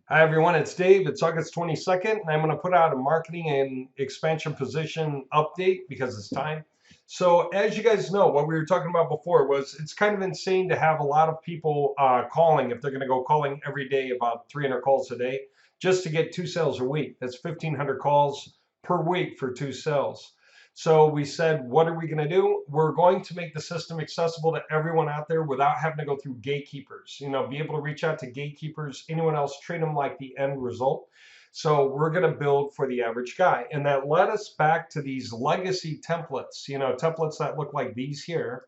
Hi everyone, it's Dave. It's August 22nd, and I'm going to put out a marketing and expansion position update because it's time. So, as you guys know, what we were talking about before was it's kind of insane to have a lot of people calling if they're going to go calling every day, about 300 calls a day, just to get 2 sales a week. That's 1,500 calls per week for 2 sales. So we said, what are we going to do? We're going to make the system accessible to everyone out there without having to go through gatekeepers. Be able to reach out to gatekeepers, anyone else, treat them like the end result. So we're going to build for the average guy. And that led us back to these legacy templates, templates that look like these here,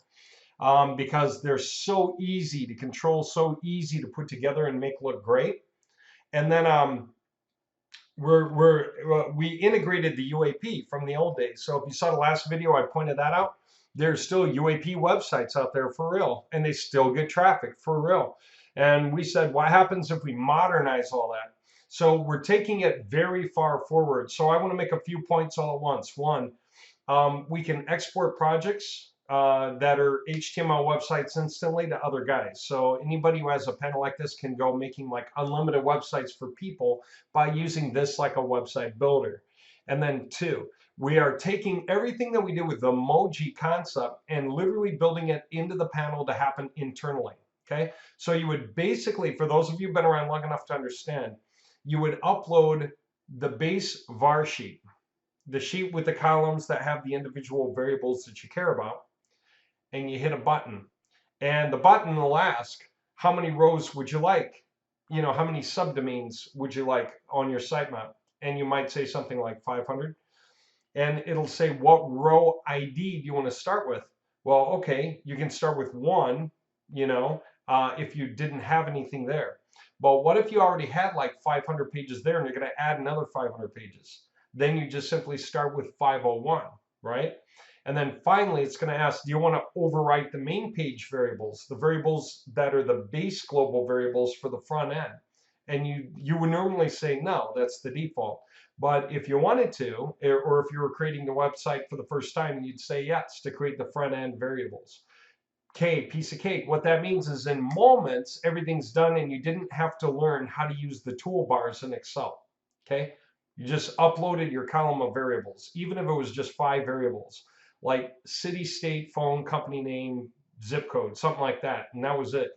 because they're so easy to control, so easy to put together and make look great. And then we integrated the UAP from the old days. So if you saw the last video, I pointed that out. There's still UAP websites out there for real, and they still get traffic for real. And we said, what happens if we modernize all that? So we're taking it very far forward. So I want to make a few points all at once. One, we can export projects that are HTML websites instantly to other guys. So anybody who has a panel like this can go making like unlimited websites for people by using this like a website builder. And then two, we are taking everything that we did with the emoji concept and literally building it into the panel to happen internally. Okay, so you would basically, for those of you who've been around long enough to understand, you would upload the base var sheet, the sheet with the columns that have the individual variables that you care about, and you hit a button. And the button will ask, how many rows would you like? How many subdomains would you like on your sitemap? And you might say something like 500. And it'll say, what row ID do you want to start with? Well, okay, you can start with one, if you didn't have anything there. But what if you already had like 500 pages there and you're going to add another 500 pages? Then you just simply start with 501, right? And then finally, it's going to ask, do you want to overwrite the main page variables, the variables that are the base global variables for the front end? And you would normally say, no, that's the default. But if you wanted to, or if you were creating the website for the first time, you'd say yes to create the front end variables. Piece of cake. What that means is in moments, everything's done and you didn't have to learn how to use the toolbars in Excel. Okay. You just uploaded your column of variables, even if it was just 5 variables, like city, state, phone, company name, zip code, something like that. And that was it.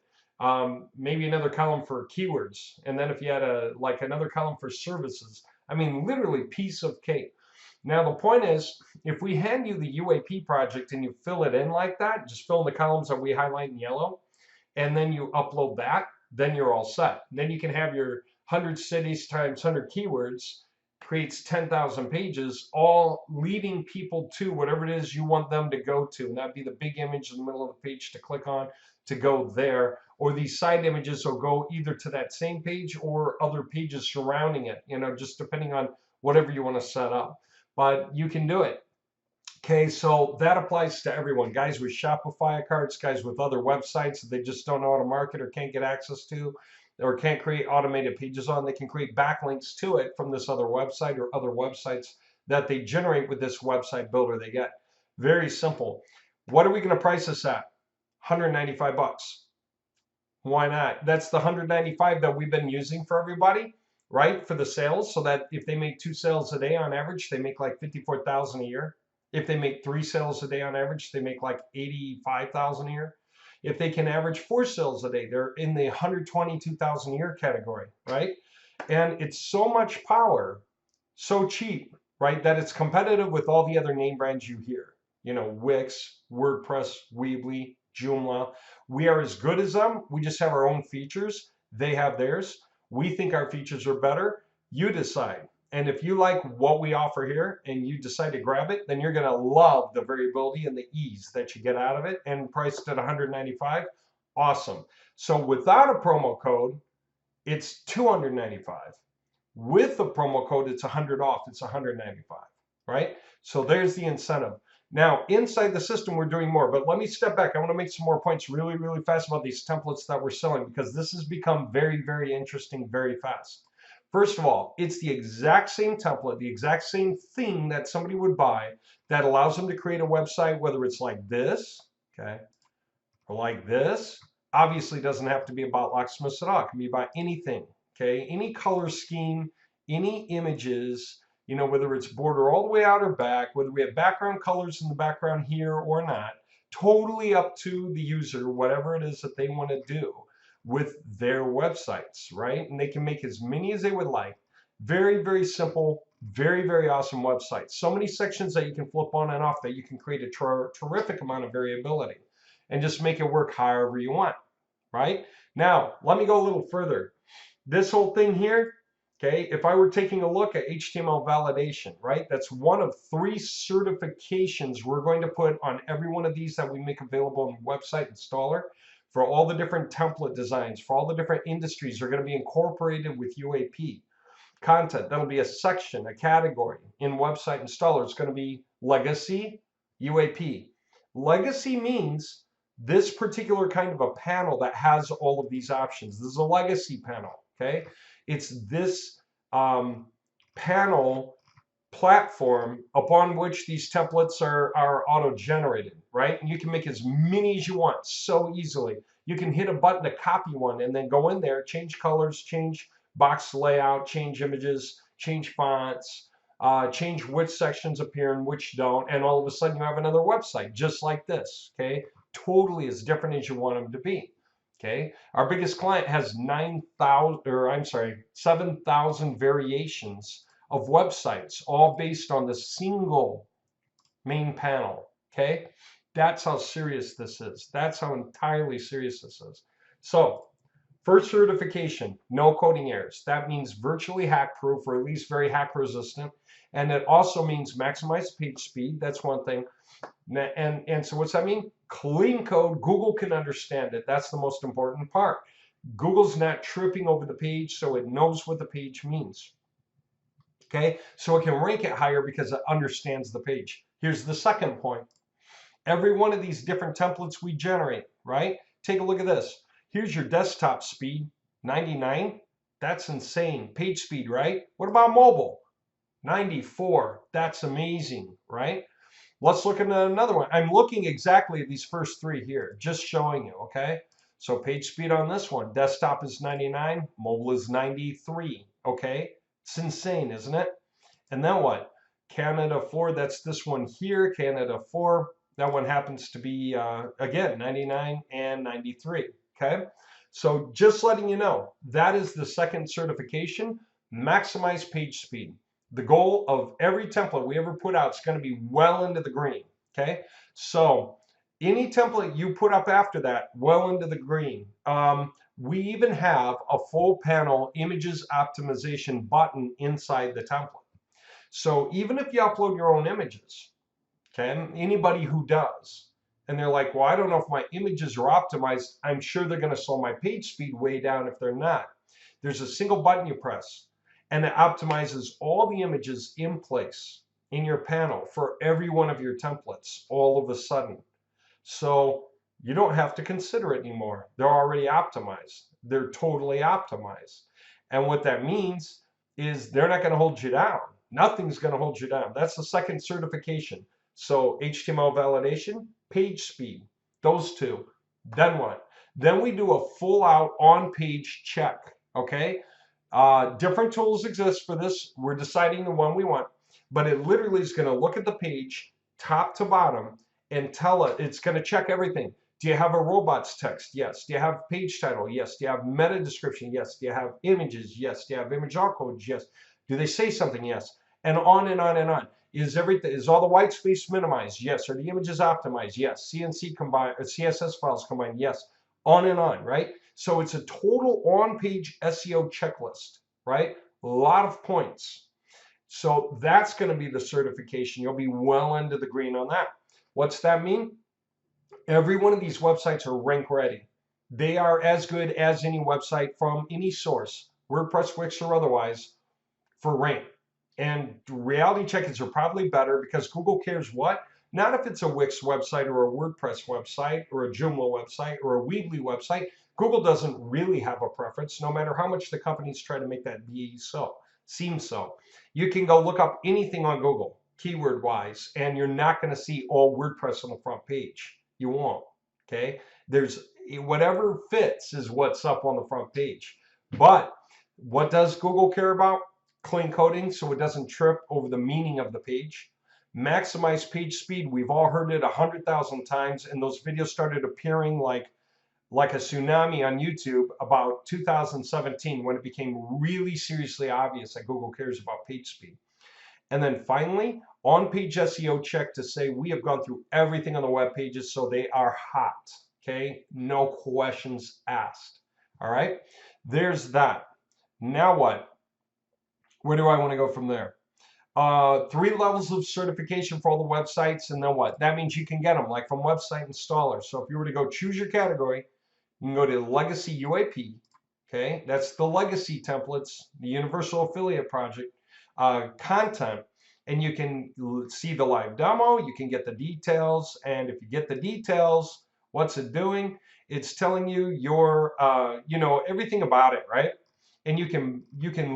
Maybe another column for keywords. And then if you had another column for services, I mean, literally piece of cake. Now, the point is, if we hand you the UAP project and you fill it in like that, just fill in the columns that we highlight in yellow, and then you upload that, then you're all set. Then you can have your 100 cities times 100 keywords creates 10,000 pages, all leading people to whatever it is you want them to go to. And that'd be the big image in the middle of the page to click on to go there. Or these side images will go either to that same page or other pages surrounding it, just depending on whatever you want to set up. But you can do it. Okay, so that applies to everyone. Guys with Shopify accounts, guys with other websites that they just don't know how to market or can't get access to, or can't create automated pages on, they can create backlinks to it from this other website or other websites that they generate with this website builder they get. Very simple. What are we going to price this at? 195 bucks. Why not? That's the 195 that we've been using for everybody, right? For the sales, so that if they make 2 sales a day on average, they make like 54,000 a year. If they make 3 sales a day on average, they make like 85,000 a year. If they can average 4 sales a day, they're in the 122,000 a year category, right? And it's so much power, so cheap, right, that it's competitive with all the other name brands you hear. Wix, WordPress, Weebly, Joomla. We are as good as them. We just have our own features. They have theirs. We think our features are better. You decide. And if you like what we offer here and you decide to grab it, then you're going to love the variability and the ease that you get out of it, and priced at 195. Awesome. So without a promo code, it's 295. With the promo code, it's 100 off. It's 195, right? So there's the incentive. Now, inside the system, we're doing more, but let me step back. I want to make some more points really, really fast about these templates that we're selling, because this has become very, very interesting very fast. First of all, it's the exact same template, the exact same thing that somebody would buy that allows them to create a website, whether it's like this, okay, or like this. Obviously, it doesn't have to be about locksmiths at all. It can be about anything, okay? Any color scheme, any images, you know, whether it's border all the way out or back, whether we have background colors in the background here or not, totally up to the user, whatever it is that they want to do with their websites, right? And they can make as many as they would like. Very, very simple, very, very awesome website. So many sections that you can flip on and off that you can create a terrific amount of variability and just make it work however you want, right? Now, let me go a little further. This whole thing here, okay, if I were taking a look at HTML validation, right, that's one of 3 certifications we're going to put on every one of these that we make available in Website Installer for all the different template designs, for all the different industries are going to be incorporated with UAP. Content, that'll be a section, a category in Website Installer. It's going to be Legacy, UAP. Legacy means this particular kind of a panel that has all of these options. This is a legacy panel, okay? It's this panel platform upon which these templates are auto-generated, right? And you can make as many as you want so easily. You can hit a button to copy one and then go in there, change colors, change box layout, change images, change fonts, change which sections appear and which don't, and all of a sudden you have another website just like this, okay? Totally as different as you want them to be. Okay, our biggest client has 7,000 variations of websites, all based on the single main panel. Okay, that's how serious this is. That's how entirely serious this is. So, first certification, no coding errors. That means virtually hack proof, or at least very hack resistant. And it also means maximize page speed. That's one thing. And so what's that mean? Clean code, Google can understand it. That's the most important part. Google's not tripping over the page, so it knows what the page means. Okay, so it can rank it higher because it understands the page. Here's the second point. Every one of these different templates we generate, right? Take a look at this. Here's your desktop speed, 99. That's insane. Page speed, right? What about mobile? 94. That's amazing, right? Let's look at another one. I'm looking exactly at these first 3 here, just showing you, okay? So page speed on this one, desktop is 99, mobile is 93, okay? It's insane, isn't it? And then what? Canada 4, that's this one here, Canada 4. That one happens to be, again, 99 and 93, okay? So just letting you know, that is the second certification, maximize page speed. The goal of every template we ever put out is going to be well into the green, okay? So any template you put up after that, well into the green. We even have a full panel images optimization button inside the template. So even if you upload your own images, okay, anybody who does, and they're like, well, I don't know if my images are optimized, I'm sure they're going to slow my page speed way down if they're not. There's a single button you press, and it optimizes all the images in place in your panel for every one of your templates all of a sudden. So you don't have to consider it anymore. They're already optimized. They're totally optimized. And what that means is they're not going to hold you down. Nothing's going to hold you down. That's the second certification. So HTML validation, page speed, those 2. Then what? Then we do a full out on-page check, okay? Different tools exist for this. We're deciding the one we want, but it literally is going to look at the page top to bottom and tell it, it's going to check everything. Do you have a robots text? Yes. Do you have page title? Yes. Do you have meta description? Yes. Do you have images? Yes. Do you have image codes? Yes. Do they say something? Yes. And on and on and on. Is all the white space minimized? Yes. Are the images optimized? Yes. CNC combined, CSS files combined? Yes. On and on, right? So it's a total on-page SEO checklist, right? A lot of points. So that's going to be the certification. You'll be well into the green on that. What's that mean? Every one of these websites are rank ready. They are as good as any website from any source, WordPress, Wix, or otherwise, for rank. And reality check-ins are probably better because Google cares what? Not if it's a Wix website or a WordPress website or a Joomla website or a Weebly website. Google doesn't really have a preference, no matter how much the companies try to make that be so, seem so. You can go look up anything on Google, keyword-wise, and you're not going to see all WordPress on the front page. You won't, okay? There's whatever fits is what's up on the front page. But What does Google care about? Clean coding so it doesn't trip over the meaning of the page. Maximize page speed. We've all heard it 100,000 times, and those videos started appearing like a tsunami on YouTube about 2017 when it became really seriously obvious that Google cares about page speed. And then finally, on-page SEO check to say we have gone through everything on the web pages so they are hot. Okay, no questions asked. All right, there's that. Now what? Where do I want to go from there? 3 levels of certification for all the websites, and then what? That means you can get them like from website installers. So if you were to go choose your category, you can go to Legacy UAP. Okay, that's the legacy templates, the Universal Affiliate Project content, and you can see the live demo. You can get the details, and if you get the details, what's it doing? It's telling you your, everything about it, right? And you can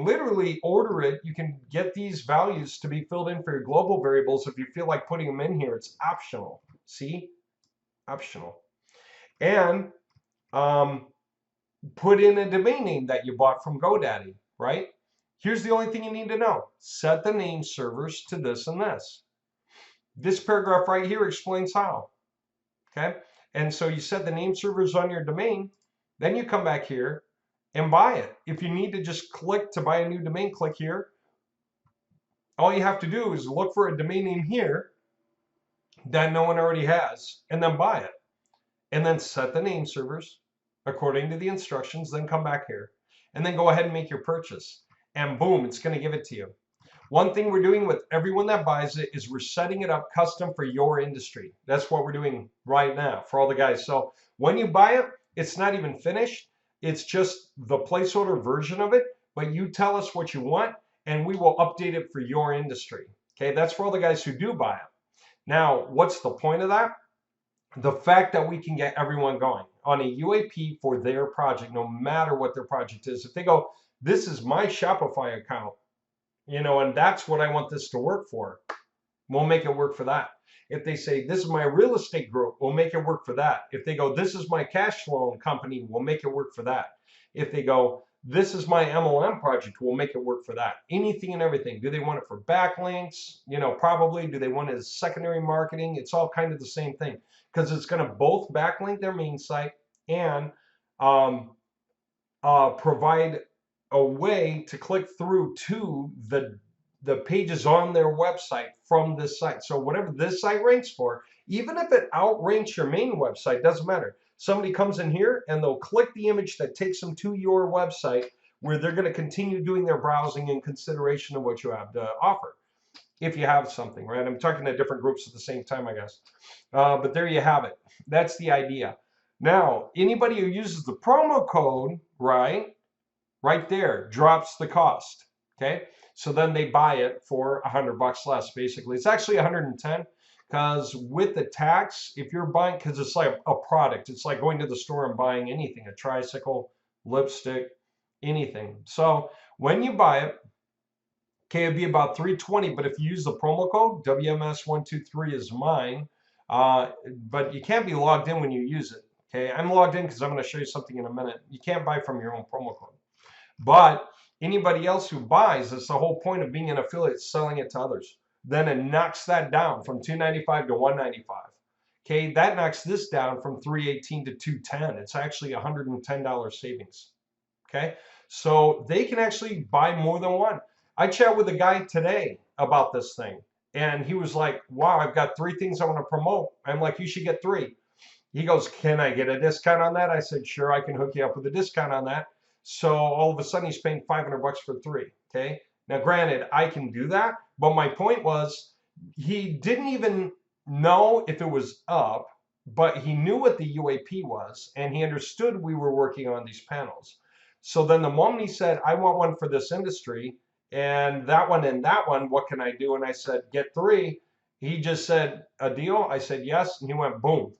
literally order it. You can get these values to be filled in for your global variables. If you feel like putting them in here, it's optional. See, optional. And put in a domain name that you bought from GoDaddy, right? Here's the only thing you need to know. Set the name servers to this and this. This paragraph right here explains how. Okay, and so you set the name servers on your domain, then you come back here and buy it. If you need to just click to buy a new domain, click here. All you have to do is look for a domain name here that no one already has, and then buy it. And then set the name servers according to the instructions, then come back here. And then go ahead and make your purchase. And boom, it's going to give it to you. One thing we're doing with everyone that buys it is we're setting it up custom for your industry. That's what we're doing right now for all the guys. So when you buy it, it's not even finished. It's just the placeholder version of it, but you tell us what you want and we will update it for your industry. Okay, that's for all the guys who do buy it. Now, what's the point of that? The fact that we can get everyone going on a UAP for their project, no matter what their project is. If they go, this is my Shopify account, and that's what I want this to work for, we'll make it work for that. If they say, this is my real estate group, we'll make it work for that. If they go, this is my cash loan company, we'll make it work for that. If they go, this is my MLM project, we'll make it work for that. Anything and everything. Do they want it for backlinks? Probably. Do they want it as secondary marketing? It's all kind of the same thing because it's going to both backlink their main site and provide a way to click through to the pages on their website from this site. So whatever this site ranks for, even if it outranks your main website, doesn't matter. Somebody comes in here and they'll click the image that takes them to your website where they're going to continue doing their browsing in consideration of what you have to offer. If you have something, right? I'm talking to different groups at the same time, I guess. But there you have it. That's the idea. Now, anybody who uses the promo code, right there, drops the cost, okay? So then they buy it for $100 less, basically. It's actually 110 because with the tax, if you're buying, because it's like a product, it's like going to the store and buying anything, a tricycle, lipstick, anything. So when you buy it, okay, it'd be about $320, but if you use the promo code, WMS123 is mine, but you can't be logged in when you use it, okay? I'm logged in because I'm going to show you something in a minute. You can't buy from your own promo code. But anybody else who buys, that's the whole point of being an affiliate, selling it to others. Then it knocks that down from $295 to $195. Okay, that knocks this down from $318 to $210. It's actually $110 savings. Okay, so they can actually buy more than one. I chat with a guy today about this thing, and he was like, wow, I've got 3 things I want to promote. I'm like, you should get 3. He goes, can I get a discount on that? I said, sure, I can hook you up with a discount on that. So all of a sudden he's paying $500 for 3. Okay. Now, granted, I can do that, but my point was he didn't even know if it was up, but he knew what the UAP was, and he understood we were working on these panels. So then the moment he said, I want one for this industry, and that one, what can I do? And I said, get 3. He just said, a deal? I said, yes. And he went, boom.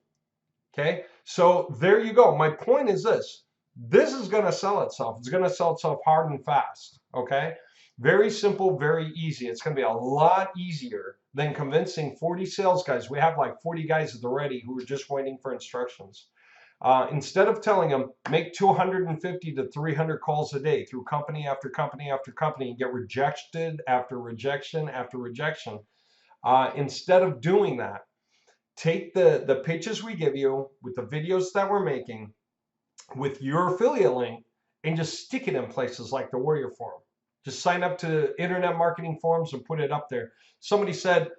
Okay. So there you go. My point is this. This is going to sell itself. It's going to sell itself hard and fast, okay? Very simple, very easy. It's going to be a lot easier than convincing 40 sales guys. We have like 40 guys at the ready who are just waiting for instructions. Instead of telling them make 250 to 300 calls a day through company after company after company and get rejected after rejection after rejection, instead of doing that, take the pitches we give you with the videos that we're making with your affiliate link and just stick it in places like the Warrior Forum. Just sign up to internet marketing forums and put it up there. Somebody said,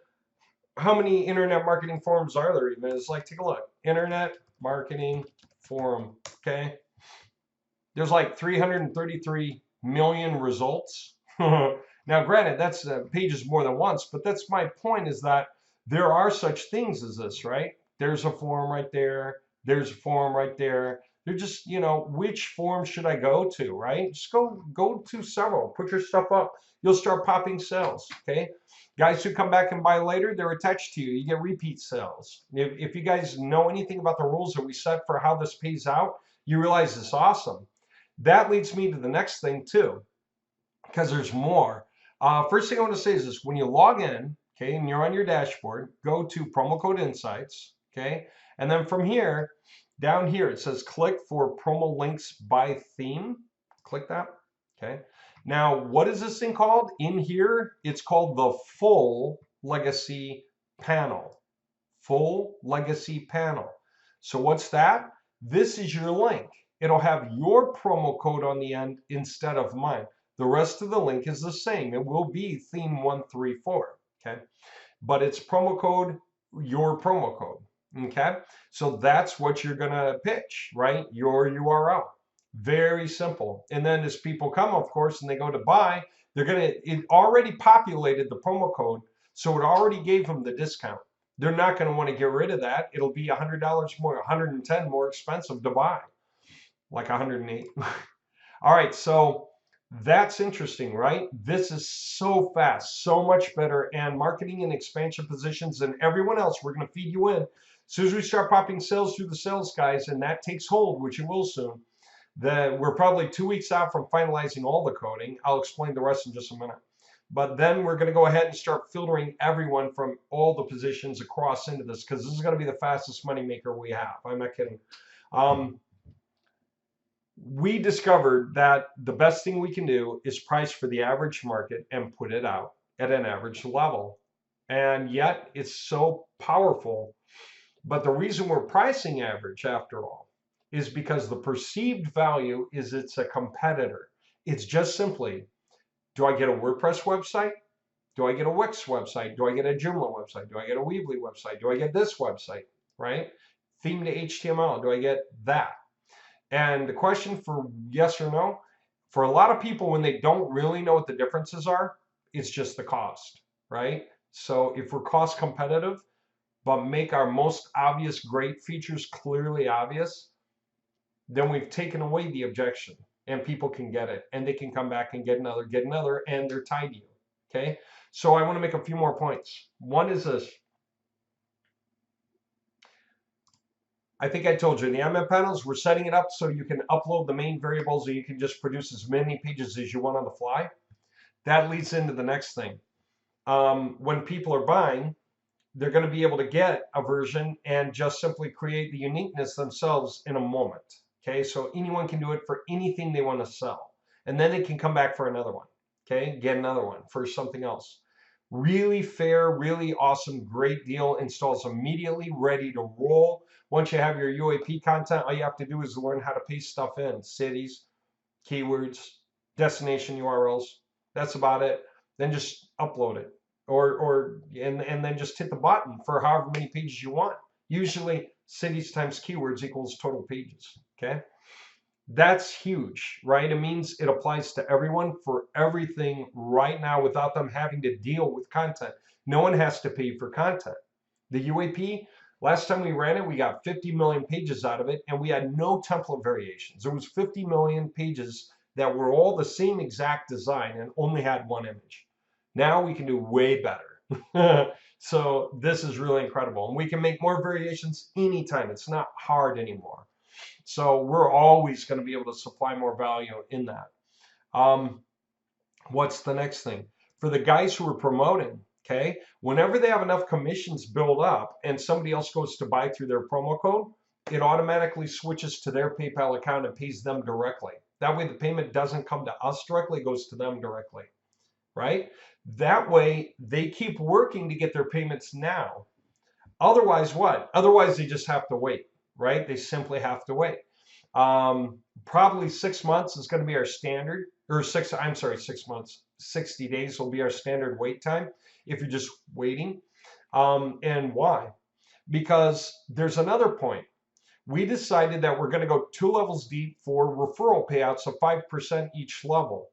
how many internet marketing forums are there even? It's like, take a look. Internet marketing forum, okay? There's like 333 million results. Now, granted, that's pages more than once, but that's my point, is that there are such things as this, right? There's a forum right there. There's a forum right there. They're just, you know, which forum should I go to, right? Just go to several. Put your stuff up. You'll start popping sales, okay? Guys who come back and buy later, they're attached to you. You get repeat sales. If you guys know anything about the rules that we set for how this pays out, you realize it's awesome. That leads me to the next thing too, because there's more. First thing I want to say is this: when you log in, okay, and you're on your dashboard, go to promo code insights, okay, and then from here, down here, it says click for promo links by theme. Click that, okay. Now, what is this thing called? In here, it's called the full legacy panel. Full legacy panel. So what's that? This is your link. It'll have your promo code on the end instead of mine. The rest of the link is the same. It will be theme 134, okay? But it's promo code, your promo code, okay? So that's what you're gonna pitch, right? Your URL. Very simple. And then as people come, of course, and they go to buy, it already populated the promo code, so it already gave them the discount. They're not gonna want to get rid of that. It'll be $100 more, 110 more expensive to buy. Like 108. All right, so that's interesting, right? This is so fast, so much better, and marketing and expansion positions than everyone else. We're going to feed you in. As soon as we start popping sales through the sales guys, and that takes hold, which it will soon, then we're probably 2 weeks out from finalizing all the coding. I'll explain the rest in just a minute. But then we're going to go ahead and start filtering everyone from all the positions across into this, because this is going to be the fastest money maker we have. I'm not kidding. We discovered that the best thing we can do is price for the average market and put it out at an average level. And yet it's so powerful. But the reason we're pricing average, after all, is because the perceived value is it's a competitor. It's just simply, do I get a WordPress website? Do I get a Wix website? Do I get a Joomla website? Do I get a Weebly website? Do I get this website, right? Theme to HTML, do I get that? And the question for yes or no, for a lot of people, when they don't really know what the differences are, it's just the cost, right? So if we're cost competitive, but make our most obvious great features clearly obvious, then we've taken away the objection and people can get it and they can come back and get another, and they're tied to you, okay? So I want to make a few more points. One is this. I think I told you, the M&E panels, we're setting it up so you can upload the main variables and you can just produce as many pages as you want on the fly. That leads into the next thing. When people are buying, they're going to be able to get a version and just simply create the uniqueness themselves in a moment. Okay, so anyone can do it for anything they want to sell. And then they can come back for another one. Okay, get another one for something else. Really fair, really awesome, great deal. Installs immediately, ready to roll. Once you have your UAP content, all you have to do is learn how to paste stuff in. Cities, keywords, destination URLs. That's about it. Then just upload it. And then just hit the button for however many pages you want. Usually cities times keywords equals total pages. Okay? That's huge, right? It means it applies to everyone for everything right now without them having to deal with content. No one has to pay for content. The UAP, last time we ran it, we got 50 million pages out of it, and we had no template variations. There was 50 million pages that were all the same exact design and only had one image. Now we can do way better. So this is really incredible. And we can make more variations anytime. It's not hard anymore. So we're always going to be able to supply more value in that. What's the next thing? For the guys who are promoting, okay, whenever they have enough commissions build up and somebody else goes to buy through their promo code, it automatically switches to their PayPal account and pays them directly. That way the payment doesn't come to us directly, it goes to them directly, right? That way they keep working to get their payments now. Otherwise, what? Otherwise, they just have to wait, right? They simply have to wait. Probably 6 months is going to be our standard, or 6 months, 60 days will be our standard wait time if you're just waiting. And why? Because there's another point. We decided that we're going to go 2 levels deep for referral payouts of 5% each level.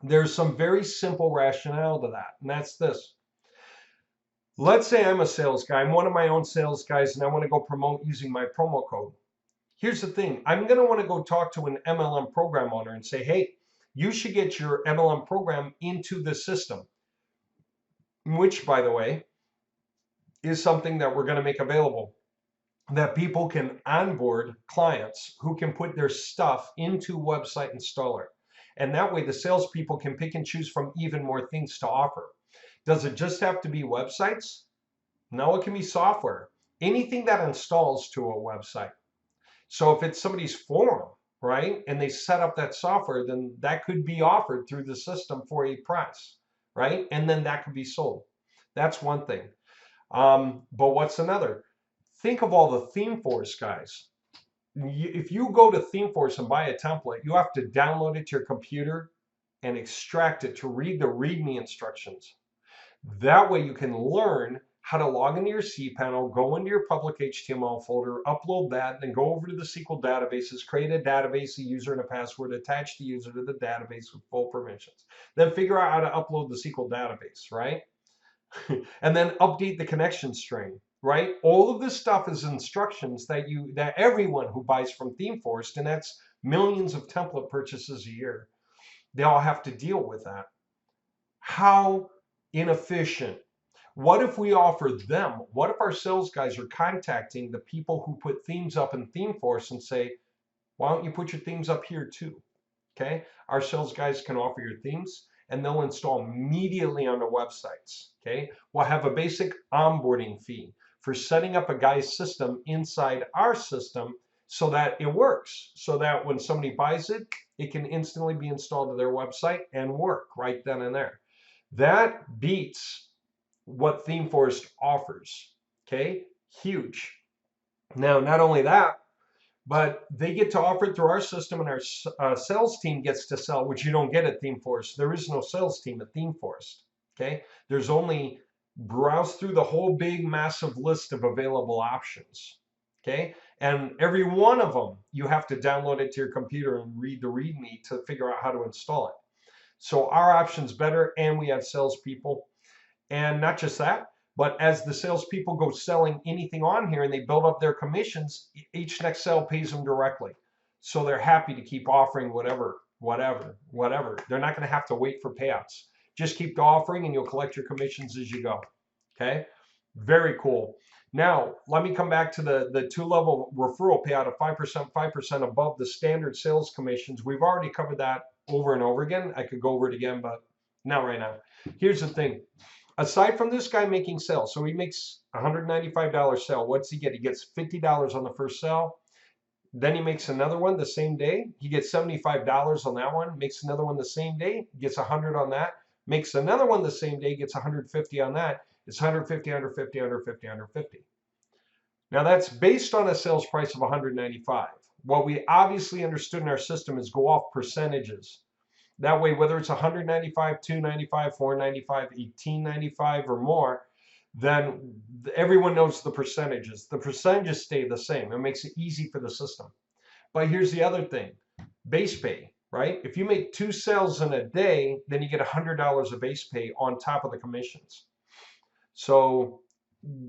There's some very simple rationale to that, and that's this. Let's say I'm a sales guy, I'm one of my own sales guys, and I want to go promote using my promo code. Here's the thing, I'm going to want to go talk to an MLM program owner and say, hey, you should get your MLM program into the system, which, by the way, is something that we're going to make available, that people can onboard clients who can put their stuff into website installer. And that way the salespeople can pick and choose from even more things to offer. Does it just have to be websites? No, it can be software. Anything that installs to a website. So if it's somebody's forum, right, and they set up that software, then that could be offered through the system for a price, right? And then that could be sold. That's one thing. But what's another? Think of all the ThemeForce guys. If you go to ThemeForce and buy a template, you have to download it to your computer and extract it to read the README instructions. That way you can learn how to log into your cPanel, go into your public HTML folder, upload that, then go over to the SQL databases, create a database, a user and a password, attach the user to the database with full permissions. Then figure out how to upload the SQL database, right? And then update the connection string, right? All of this stuff is instructions that everyone who buys from ThemeForce, and that's millions of template purchases a year, they all have to deal with that. How inefficient. What if we offer them? What if our sales guys are contacting the people who put themes up in ThemeForce and say, why don't you put your themes up here too? Okay, our sales guys can offer your themes and they'll install immediately on the websites. Okay, we'll have a basic onboarding fee for setting up a guy's system inside our system so that it works, so that when somebody buys it, it can instantly be installed to their website and work right then and there. That beats what ThemeForce offers. Okay, huge. Now, not only that, but they get to offer it through our system, and our sales team gets to sell, which you don't get at ThemeForce. There is no sales team at ThemeForce. Okay, there's only browse through the whole big massive list of available options. Okay, and every one of them you have to download it to your computer and read the README to figure out how to install it. So our option's better, and we have salespeople. And not just that, but as the salespeople go selling anything on here and they build up their commissions, each next sale pays them directly. So they're happy to keep offering whatever. They're not going to have to wait for payouts. Just keep offering and you'll collect your commissions as you go. Okay, very cool. Now, let me come back to the 2-level referral payout of 5% above the standard sales commissions. We've already covered that over and over again. I could go over it again, but not right now. Here's the thing. Aside from this guy making sales, so he makes $195 sale, what's he get? He gets $50 on the first sale. Then he makes another one the same day. He gets $75 on that one, makes another one the same day, gets $100 on that, makes another one the same day, gets $150 on that. It's $150, $150, $150, $150. Now that's based on a sales price of $195. What we obviously understood in our system is go off percentages. That way, whether it's $195, $295, $495, $1895 or more, then everyone knows the percentages. The percentages stay the same. It makes it easy for the system. But here's the other thing. Base pay, right? If you make 2 sales in a day, then you get $100 of base pay on top of the commissions. So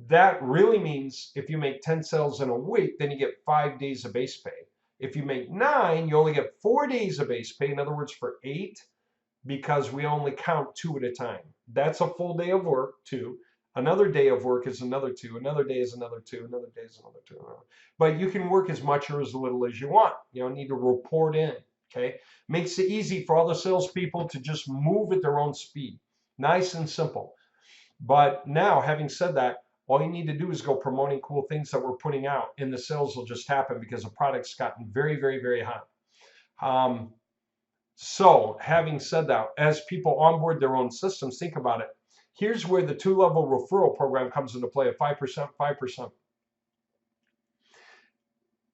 that really means if you make 10 sales in a week, then you get 5 days of base pay. If you make 9, you only get 4 days of base pay. In other words, for 8, because we only count 2 at a time. That's a full day of work, 2. Another day of work is another 2. Another day is another 2. Another day is another 2. But you can work as much or as little as you want. You don't need to report in. Okay, makes it easy for all the salespeople to just move at their own speed. Nice and simple. But now, having said that, All you need to do is go promoting cool things that we're putting out, and the sales will just happen because the product's gotten very, very, very hot. So having said that, as people onboard their own systems, think about it. Here's where the 2-level referral program comes into play at 5%, 5%.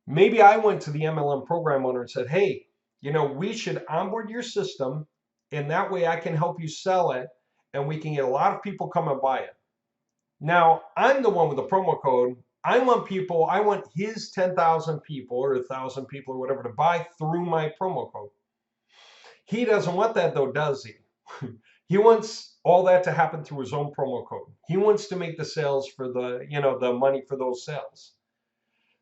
Maybe I went to the MLM program owner and said, hey, we should onboard your system, and that way I can help you sell it, and we can get a lot of people come and buy it. Now, I'm the one with the promo code. I want his 10,000 people or 1,000 people or whatever to buy through my promo code. He doesn't want that though, does he? He wants all that to happen through his own promo code. He wants to make the sales for the money for those sales.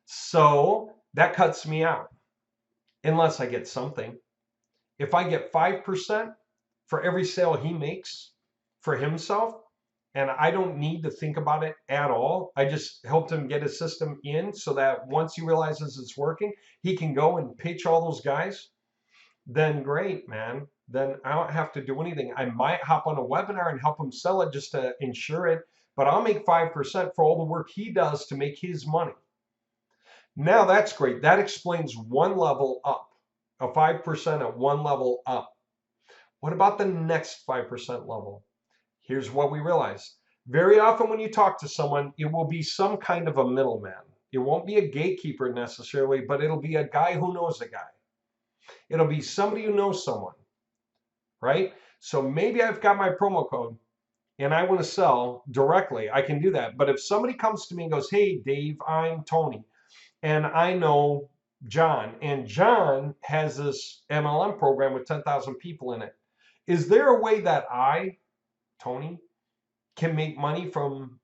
So that cuts me out unless I get something. If I get 5% for every sale he makes for himself, and I don't need to think about it at all, I just helped him get his system in so that once he realizes it's working, he can go and pitch all those guys, then great, man. Then I don't have to do anything. I might hop on a webinar and help him sell it just to ensure it, but I'll make 5% for all the work he does to make his money. Now that's great. That explains one level up, a 5% at one level up. What about the next 5% level? Here's what we realized. Very often when you talk to someone, it will be some kind of a middleman. It won't be a gatekeeper necessarily, but it'll be a guy who knows a guy. It'll be somebody who knows someone, right? So maybe I've got my promo code and I want to sell directly. I can do that. But if somebody comes to me and goes, hey, Dave, I'm Tony, and I know John, and John has this MLM program with 10,000 people in it. Is there a way that I, Tony, can make money from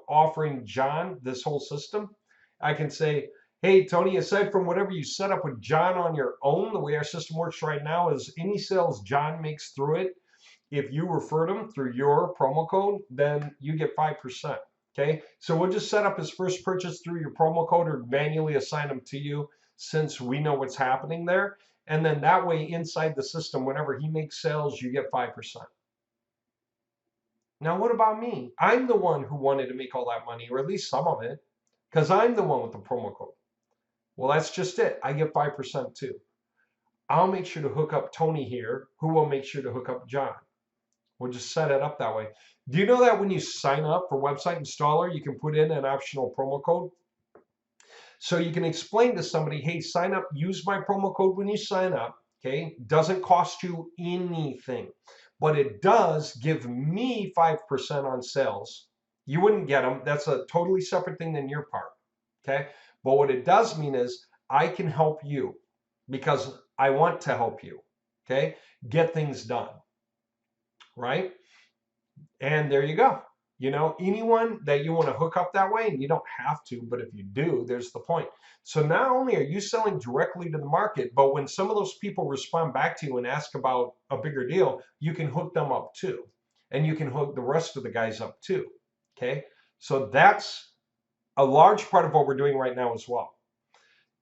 offering John this whole system? I can say, hey, Tony, aside from whatever you set up with John on your own, the way our system works right now is any sales John makes through it, if you referred him through your promo code, then you get 5%. Okay, so we'll just set up his first purchase through your promo code or manually assign him to you since we know what's happening there. And then that way inside the system, whenever he makes sales, you get 5%. Now, what about me? I'm the one who wanted to make all that money, or at least some of it, because I'm the one with the promo code. Well, that's just it. I get 5% too. I'll make sure to hook up Tony here, who will make sure to hook up John. We'll just set it up that way. Do you know that when you sign up for Website Installer, you can put in an optional promo code? So you can explain to somebody, hey, sign up, use my promo code when you sign up, okay? Doesn't cost you anything, but it does give me 5% on sales. You wouldn't get them. That's a totally separate thing than your part, okay? But what it does mean is I can help you because I want to help you, okay? Get things done, right? And there you go. Anyone that you want to hook up that way, and you don't have to, but if you do, there's the point. So not only are you selling directly to the market, but when some of those people respond back to you and ask about a bigger deal, you can hook them up too. And you can hook the rest of the guys up too. Okay. So that's a large part of what we're doing right now as well.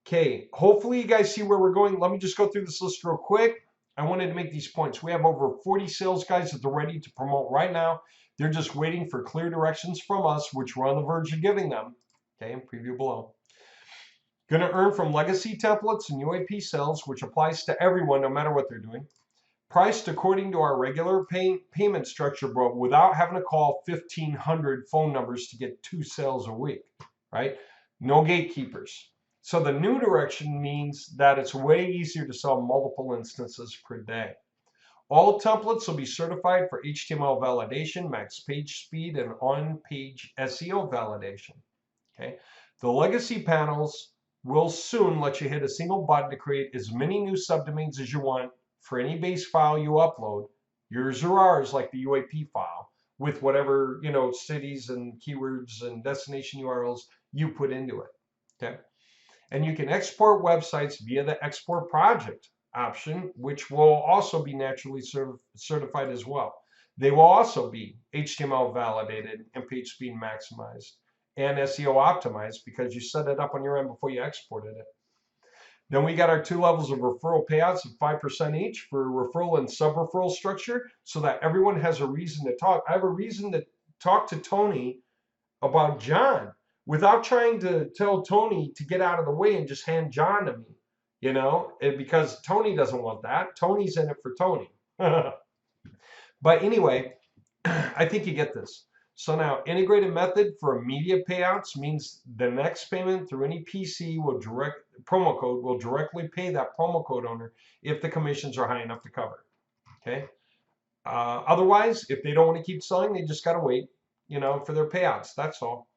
Okay. Hopefully you guys see where we're going. Let me just go through this list real quick. I wanted to make these points. We have over 40 sales guys that they're ready to promote right now. They're just waiting for clear directions from us, which we're on the verge of giving them. Okay, preview below. Going to earn from legacy templates and UAP sales, which applies to everyone no matter what they're doing. Priced according to our regular payment structure, bro, without having to call 1,500 phone numbers to get 2 sales a week, right? No gatekeepers. So the new direction means that it's way easier to sell multiple instances per day. All templates will be certified for HTML validation, max page speed, and on-page SEO validation. Okay. The legacy panels will soon let you hit a single button to create as many new subdomains as you want for any base file you upload, yours or ours, like the UAP file, with whatever cities and keywords and destination URLs you put into it. Okay. And you can export websites via the export project option, which will also be naturally certified as well. They will also be HTML validated and page speed maximized and SEO optimized because you set it up on your end before you exported it. Then we got our 2 levels of referral payouts of 5% each for referral and sub-referral structure so that everyone has a reason to talk. I have a reason to talk to Tony about John without trying to tell Tony to get out of the way and just hand John to me, because Tony doesn't want that. Tony's in it for Tony. But anyway, I think you get this. So now, integrated method for immediate payouts means the next payment through any PC promo code will directly pay that promo code owner if the commissions are high enough to cover. Okay. Otherwise, if they don't want to keep selling, they just got to wait, for their payouts. That's all.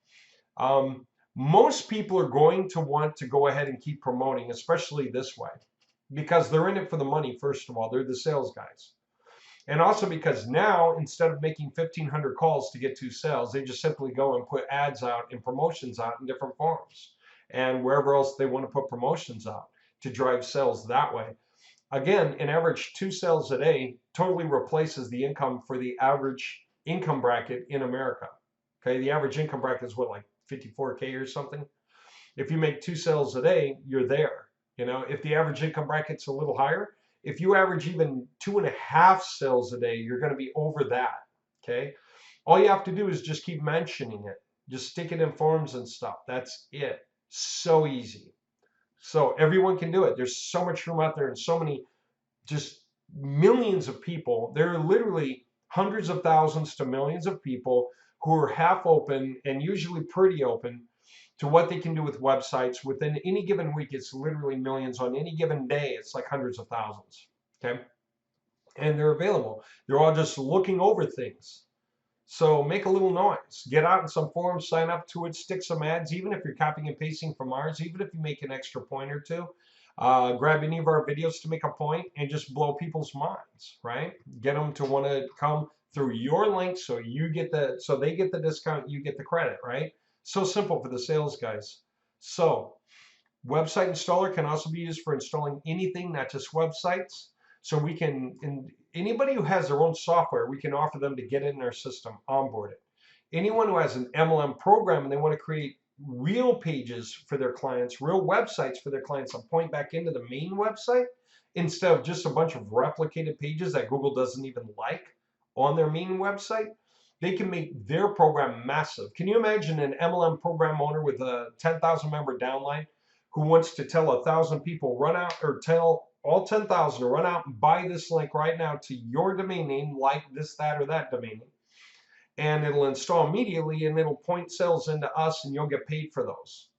Most people are going to want to go ahead and keep promoting, especially this way, because they're in it for the money. First of all, they're the sales guys. And also because now, instead of making 1,500 calls to get 2 sales, they just simply go and put ads out and promotions out in different forums and wherever else they want to put promotions out to drive sales that way. Again, an average 2 sales a day totally replaces the income for the average income bracket in America. Okay, the average income bracket is what, like 54K or something? If you make 2 sales a day, you're there. If the average income bracket's a little higher, if you average even 2.5 sales a day, you're going to be over that. Okay. All you have to do is just keep mentioning it. Just stick it in forums and stuff. That's it. So easy. So everyone can do it. There's so much room out there and so many, just millions of people. There are literally hundreds of thousands to millions of people who are half open and usually pretty open to what they can do with websites. Within any given week, it's literally millions. On any given day, it's like hundreds of thousands. Okay. And they're available. They're all just looking over things. So make a little noise. Get out in some forums, sign up to it, stick some ads, even if you're copying and pasting from ours, even if you make an extra point or two. Grab any of our videos to make a point and just blow people's minds, right? Get them to want to come through your link so they get the discount, you get the credit, right? So simple for the sales guys. So website installer can also be used for installing anything, not just websites. So we can, anybody who has their own software, we can offer them to get it in our system, onboard it. Anyone who has an MLM program and they want to create real pages for their clients, real websites for their clients, and point back into the main website instead of just a bunch of replicated pages that Google doesn't even like on their main website, they can make their program massive. Can you imagine an MLM program owner with a 10,000 member downline who wants to tell 1,000 people run out, or tell all 10,000 to run out and buy this link right now to your domain name, like this, that, or that domain name, and it'll install immediately and it'll point sales into us and you'll get paid for those.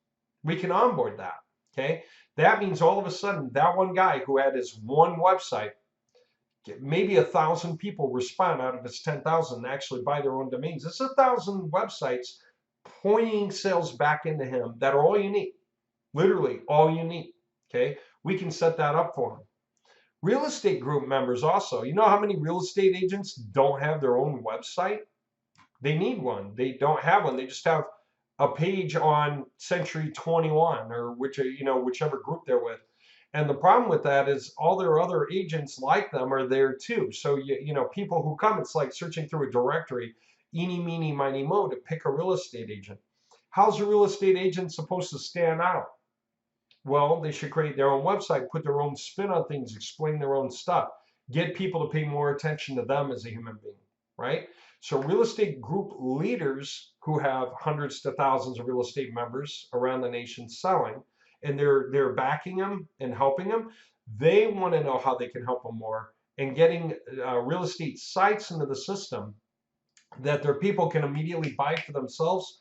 We can onboard that. Okay. That means all of a sudden that one guy who had his one website, maybe 1,000 people respond out of his 10,000 and actually buy their own domains. It's 1,000 websites pointing sales back into him that are all you need. Literally all you need. Okay. We can set that up for him. Real estate group members also. You know how many real estate agents don't have their own website? They need one. They don't have one. They just have a page on Century 21 or whichever group they're with. And the problem with that is all their other agents like them are there too. So people who come, it's like searching through a directory, eeny, meeny, miny, mo, to pick a real estate agent. How's a real estate agent supposed to stand out? Well, they should create their own website, put their own spin on things, explain their own stuff, get people to pay more attention to them as a human being, right? So real estate group leaders who have hundreds to thousands of real estate members around the nation selling, and they're backing them and helping them, they want to know how they can help them more, and getting real estate sites into the system that their people can immediately buy for themselves.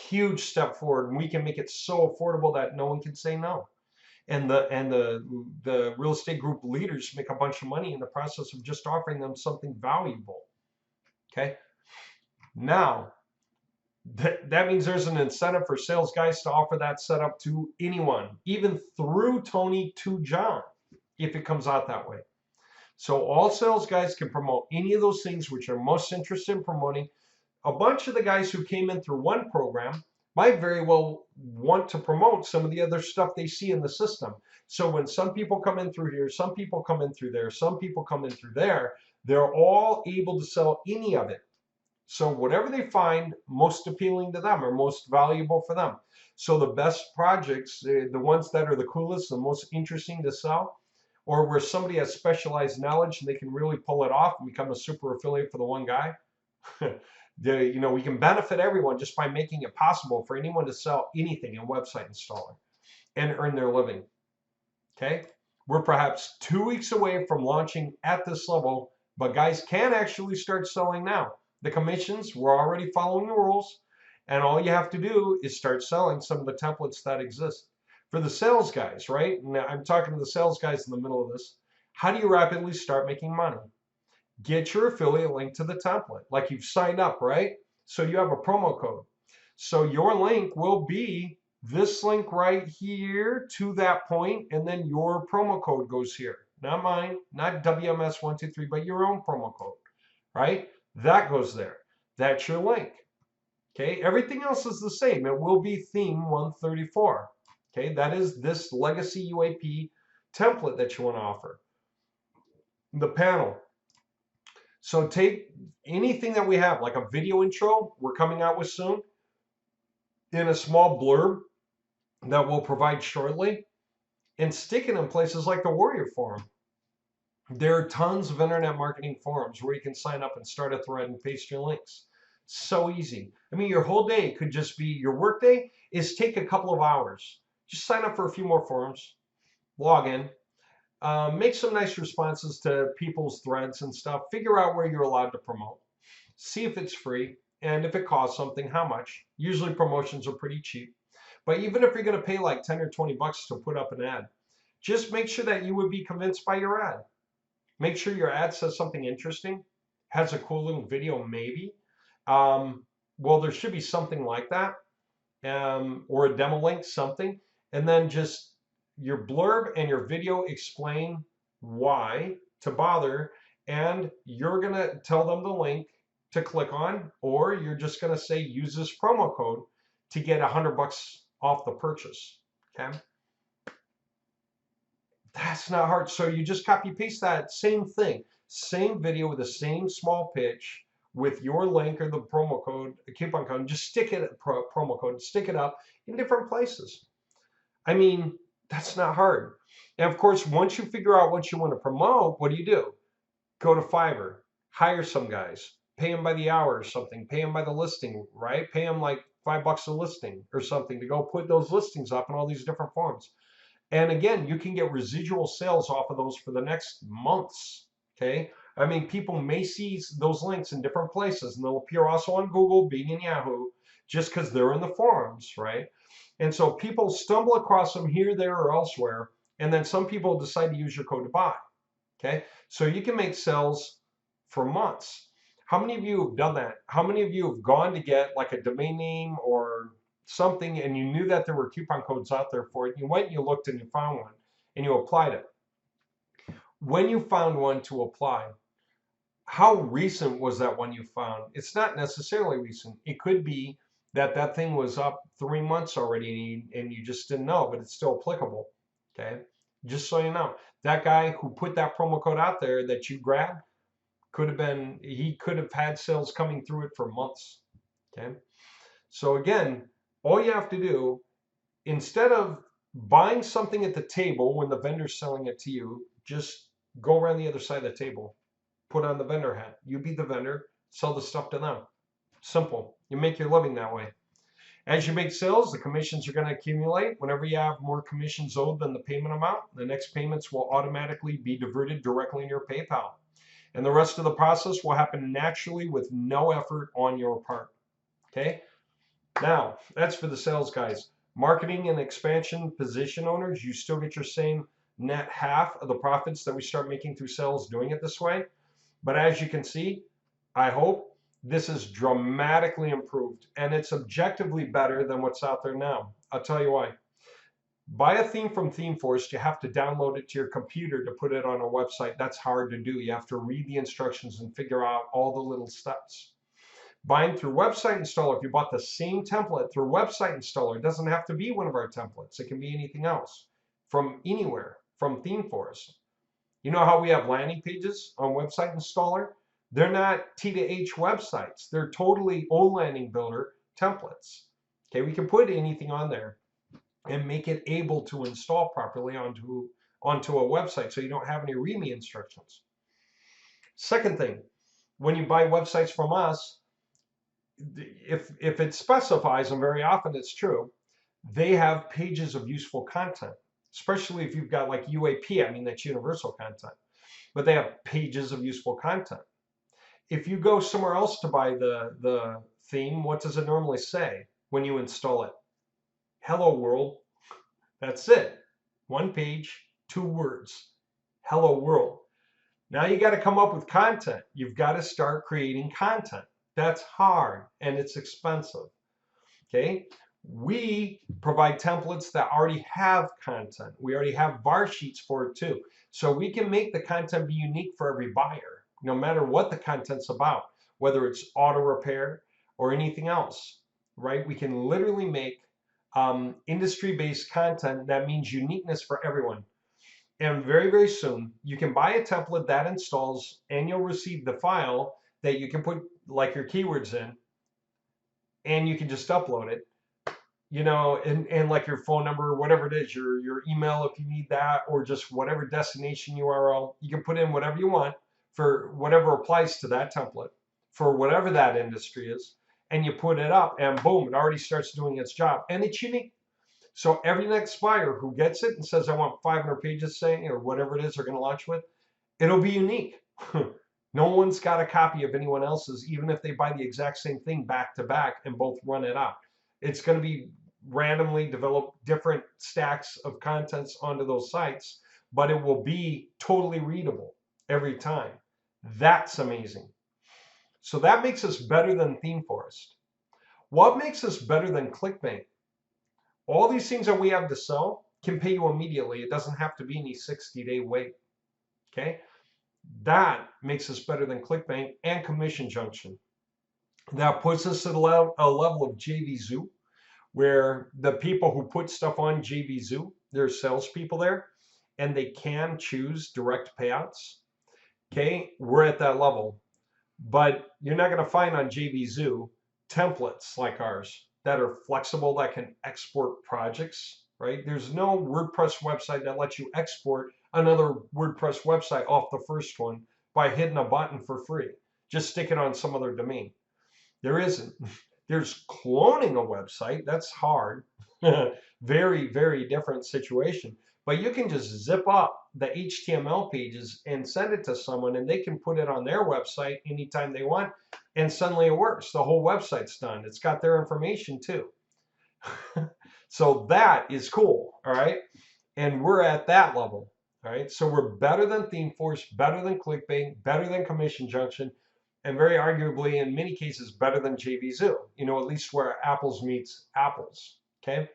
Huge step forward, and we can make it so affordable that no one can say no. And the real estate group leaders make a bunch of money in the process of just offering them something valuable. Okay. Now, that means there's an incentive for sales guys to offer that setup to anyone, even through Tony to John, if it comes out that way. So all sales guys can promote any of those things which are most interested in promoting. A bunch of the guys who came in through one program might very well want to promote some of the other stuff they see in the system. So when some people come in through here, some people come in through there, some people come in through there, they're all able to sell any of it. So whatever they find most appealing to them or most valuable for them. So the best projects, the ones that are the coolest, the most interesting to sell, or where somebody has specialized knowledge and they can really pull it off and become a super affiliate for the one guy, We can benefit everyone just by making it possible for anyone to sell anything in website installer and earn their living. Okay, we're perhaps 2 weeks away from launching at this level, but guys can actually start selling now. The commissions, we're already following the rules, and all you have to do is start selling some of the templates that exist. For the sales guys, right? Now I'm talking to the sales guys in the middle of this. How do you rapidly start making money? Get your affiliate link to the template, like you've signed up, right? So you have a promo code. So your link will be this link right here to that point, and then your promo code goes here. Not mine, not WMS123, but your own promo code, right? That goes there. That's your link. Okay, everything else is the same. It will be theme 134. Okay, that is this legacy UAP template that you want to offer. The panel. So take anything that we have, like a video intro we're coming out with soon, in a small blurb that we'll provide shortly, and stick it in places like the Warrior Forum. There are tons of internet marketing forums where you can sign up and start a thread and paste your links. So easy. I mean, your whole day could just be, your work day is take a couple of hours. Just sign up for a few more forums, log in, make some nice responses to people's threads and stuff, figure out where you're allowed to promote, see if it's free, and if it costs something, how much. Usually promotions are pretty cheap. But even if you're going to pay like 10 or 20 bucks to put up an ad, just make sure that you would be convinced by your ad. Make sure your ad says something interesting, has a cool little video maybe. Well, there should be something like that, or a demo link, something. And then just your blurb and your video explain why to bother, and you're going to tell them the link to click on, or you're just going to say use this promo code to get 100 bucks off the purchase. Okay, that's not hard. So you just copy paste that same thing, same video with the same small pitch with your link or the promo code, the coupon code, and just stick it promo code, stick it up in different places. I mean, that's not hard. And of course, once you figure out what you want to promote, what do? Go to Fiverr, hire some guys, pay them by the hour or something, pay them by the listing, right? Pay them like $5 a listing or something to go put those listings up in all these different forms. And again, you can get residual sales off of those for the next months, okay? I mean, people may see those links in different places, and they'll appear also on Google, Bing, and Yahoo, just because they're in the forums, right? And so people stumble across them here, there, or elsewhere, and then some people decide to use your code to buy, okay? So you can make sales for months. How many of you have done that? How many of you have gone to get like a domain name or something, and you knew that there were coupon codes out there for it, and you went and you looked and you found one, and you applied it? When you found one to apply, how recent was that one you found? It's not necessarily recent. It could be that that thing was up 3 months already and you just didn't know, but it's still applicable, okay? Just so you know, that guy who put that promo code out there that you grabbed he could have had sales coming through it for months, okay? So again, all you have to do, instead of buying something at the table when the vendor's selling it to you, just go around the other side of the table. Put on the vendor hat. You be the vendor, sell the stuff to them. Simple. You make your living that way. As you make sales, the commissions are going to accumulate. Whenever you have more commissions owed than the payment amount, the next payments will automatically be diverted directly in your PayPal. And the rest of the process will happen naturally with no effort on your part. Okay? Now, that's for the sales guys. Marketing and expansion position owners, you still get your same net half of the profits that we start making through sales doing it this way. But as you can see, I hope this is dramatically improved, and it's objectively better than what's out there now. I'll tell you why. Buy a theme from ThemeForest. You have to download it to your computer to put it on a website. That's hard to do. You have to read the instructions and figure out all the little steps. Buying through Website Installer, if you bought the same template through Website Installer, it doesn't have to be one of our templates. It can be anything else from anywhere, from ThemeForest. You know how we have landing pages on Website Installer? They're not T2H websites. They're totally old landing builder templates. Okay, we can put anything on there and make it able to install properly onto a website so you don't have any README instructions. Second thing, when you buy websites from us, if it specifies, and very often it's true, they have pages of useful content, especially if you've got like UAP, I mean, that's universal content, but they have pages of useful content. If you go somewhere else to buy the theme, what does it normally say when you install it? Hello world. That's it. One page, 2 words. Hello world. Now you got to come up with content. You've got to start creating content. That's hard and it's expensive. Okay. We provide templates that already have content. We already have bar sheets for it too. So we can make the content be unique for every buyer, no matter what the content's about, whether it's auto repair or anything else, right? We can literally make industry-based content that means uniqueness for everyone. And very, very soon, you can buy a template that installs and you'll receive the file that you can put like your keywords in, and you can just upload it, you know, and like your phone number or whatever it is, your email if you need that, or just whatever destination URL. You can put in whatever you want for whatever applies to that template for whatever that industry is, and you put it up and boom, it already starts doing its job and it's unique. So every next buyer who gets it and says, I want 500 pages saying, or whatever it is they're going to launch with, it'll be unique. No one's got a copy of anyone else's, even if they buy the exact same thing back to back and both run it out. It's going to be randomly develop different stacks of contents onto those sites, but it will be totally readable every time. That's amazing. So that makes us better than Theme Forest. What makes us better than ClickBank? All these things that we have to sell can pay you immediately. It doesn't have to be any 60-day wait. Okay? That makes us better than ClickBank and Commission Junction. That puts us at a level of JVZoo, where the people who put stuff on JVZoo, there's salespeople there, and they can choose direct payouts. Okay, we're at that level. But you're not going to find on JVZoo templates like ours that are flexible, that can export projects, right? There's no WordPress website that lets you export another WordPress website off the first one by hitting a button for free. Just stick it on some other domain. There isn't. There's cloning a website. That's hard. Very, very different situation. But you can just zip up the HTML pages and send it to someone, and they can put it on their website anytime they want, and suddenly it works. The whole website's done. It's got their information too. So that is cool, all right? And we're at that level, all right? So we're better than ThemeForce, better than ClickBank, better than Commission Junction, and very arguably, in many cases, better than JVZoo, you know, at least where apples meets apples, okay?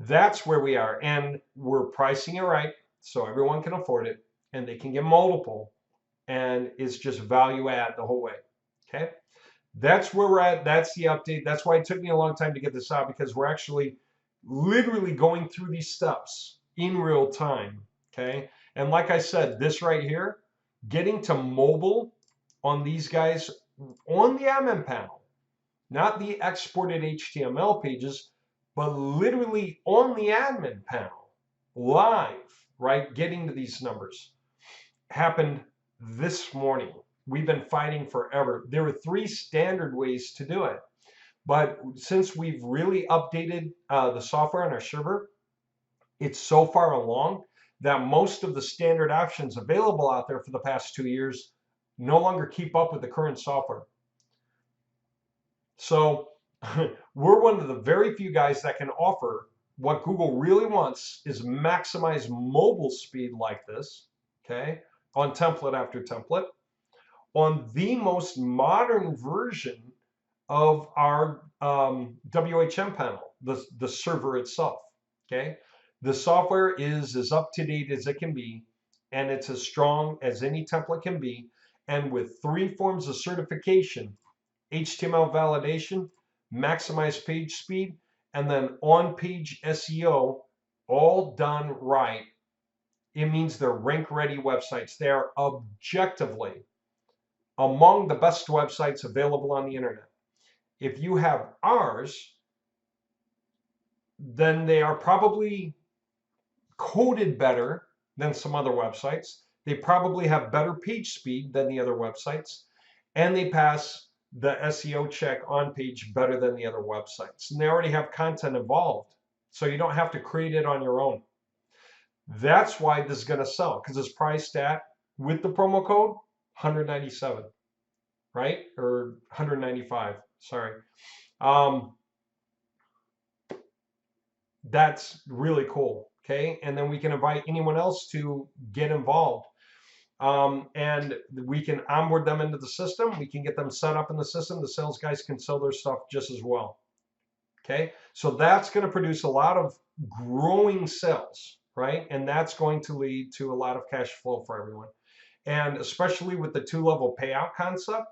That's where we are, and we're pricing it right so everyone can afford it, and they can get multiple, and it's just value add the whole way, okay? That's where we're at. That's the update. That's why it took me a long time to get this out, because we're actually literally going through these steps in real time, okay? And like I said, this right here, getting to mobile on these guys on the admin panel, not the exported HTML pages, but literally on the admin panel, live, right? Getting to these numbers happened this morning. We've been fighting forever. There were 3 standard ways to do it. But since we've really updated the software on our server, it's so far along that most of the standard options available out there for the past 2 years no longer keep up with the current software. So we're one of the very few guys that can offer what Google really wants, is maximize mobile speed like this, okay, on template after template, on the most modern version of our WHM panel, the server itself, okay? The software is as up to date as it can be, and it's as strong as any template can be, and with 3 forms of certification: HTML validation, maximize page speed, and then on-page SEO, all done right. It means they're rank-ready websites. They are objectively among the best websites available on the internet. If you have ours, then they are probably coded better than some other websites. They probably have better page speed than the other websites, and they pass the SEO check on page better than the other websites. And they already have content involved. So you don't have to create it on your own. That's why this is going to sell, because it's priced at, with the promo code, 197, right? Or 195, sorry. That's really cool, okay? And then we can invite anyone else to get involved. And we can onboard them into the system. We can get them set up in the system. The sales guys can sell their stuff just as well. Okay, so that's going to produce a lot of growing sales, right? And that's going to lead to a lot of cash flow for everyone. And especially with the 2-level payout concept,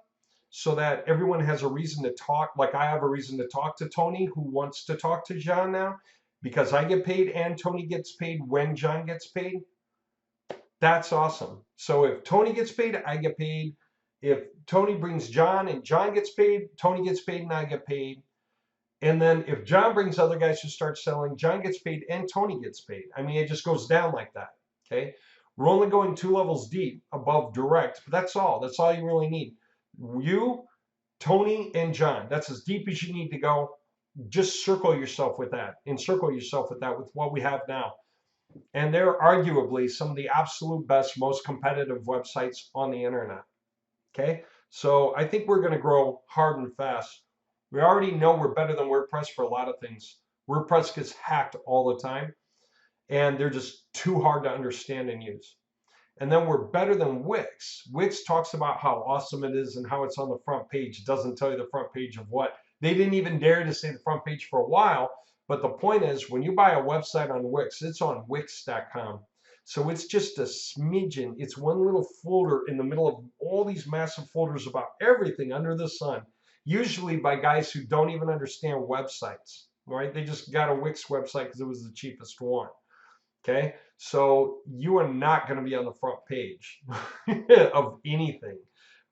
so that everyone has a reason to talk. Like I have a reason to talk to Tony, who wants to talk to John now, because I get paid and Tony gets paid when John gets paid. That's awesome. So if Tony gets paid, I get paid. If Tony brings John and John gets paid, Tony gets paid and I get paid. And then if John brings other guys who start selling, John gets paid and Tony gets paid. I mean, it just goes down like that. Okay. We're only going 2 levels deep above direct, but that's all. That's all you really need. You, Tony, and John. That's as deep as you need to go. Just circle yourself with that. Encircle yourself with that, with what we have now. And they're arguably some of the absolute best, most competitive websites on the internet. Okay. So I think we're going to grow hard and fast. We already know we're better than WordPress for a lot of things. WordPress gets hacked all the time, and they're just too hard to understand and use. And then we're better than Wix. Wix talks about how awesome it is and how it's on the front page. It doesn't tell you the front page of what. They didn't even dare to say the front page for a while. But the point is, when you buy a website on Wix, it's on Wix.com. So it's just a smidgen. It's one little folder in the middle of all these massive folders about everything under the sun. Usually by guys who don't even understand websites, right? They just got a Wix website because it was the cheapest one, okay? So you are not going to be on the front page of anything,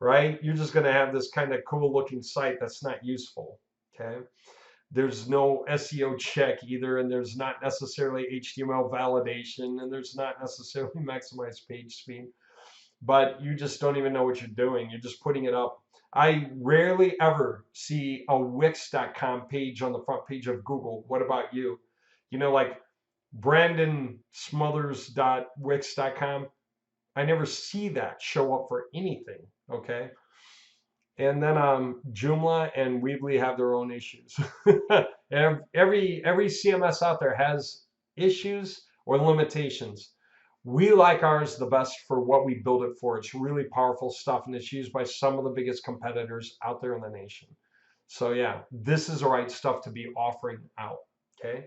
right? You're just going to have this kind of cool looking site that's not useful, okay? There's no SEO check either, and there's not necessarily HTML validation, and there's not necessarily maximized page speed, but you just don't even know what you're doing. You're just putting it up. I rarely ever see a Wix.com page on the front page of Google. What about you? You know, like BrandonSmothers.wix.com. I never see that show up for anything, okay? And then Joomla and Weebly have their own issues. every CMS out there has issues or limitations. We like ours the best for what we build it for. It's really powerful stuff, and it's used by some of the biggest competitors out there in the nation. So yeah, this is the right stuff to be offering out, okay?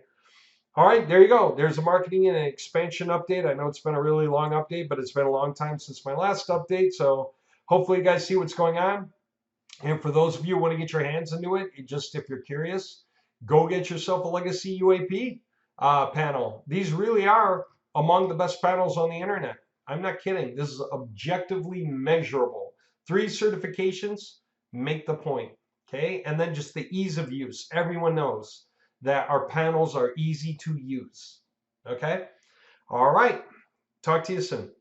All right, there you go. There's a marketing and an expansion update. I know it's been a really long update, but it's been a long time since my last update. So hopefully you guys see what's going on. And for those of you who want to get your hands into it, just if you're curious, go get yourself a legacy UAP panel. These really are among the best panels on the internet. I'm not kidding. This is objectively measurable. 3 certifications make the point, okay? And then just the ease of use. Everyone knows that our panels are easy to use, okay? All right. Talk to you soon.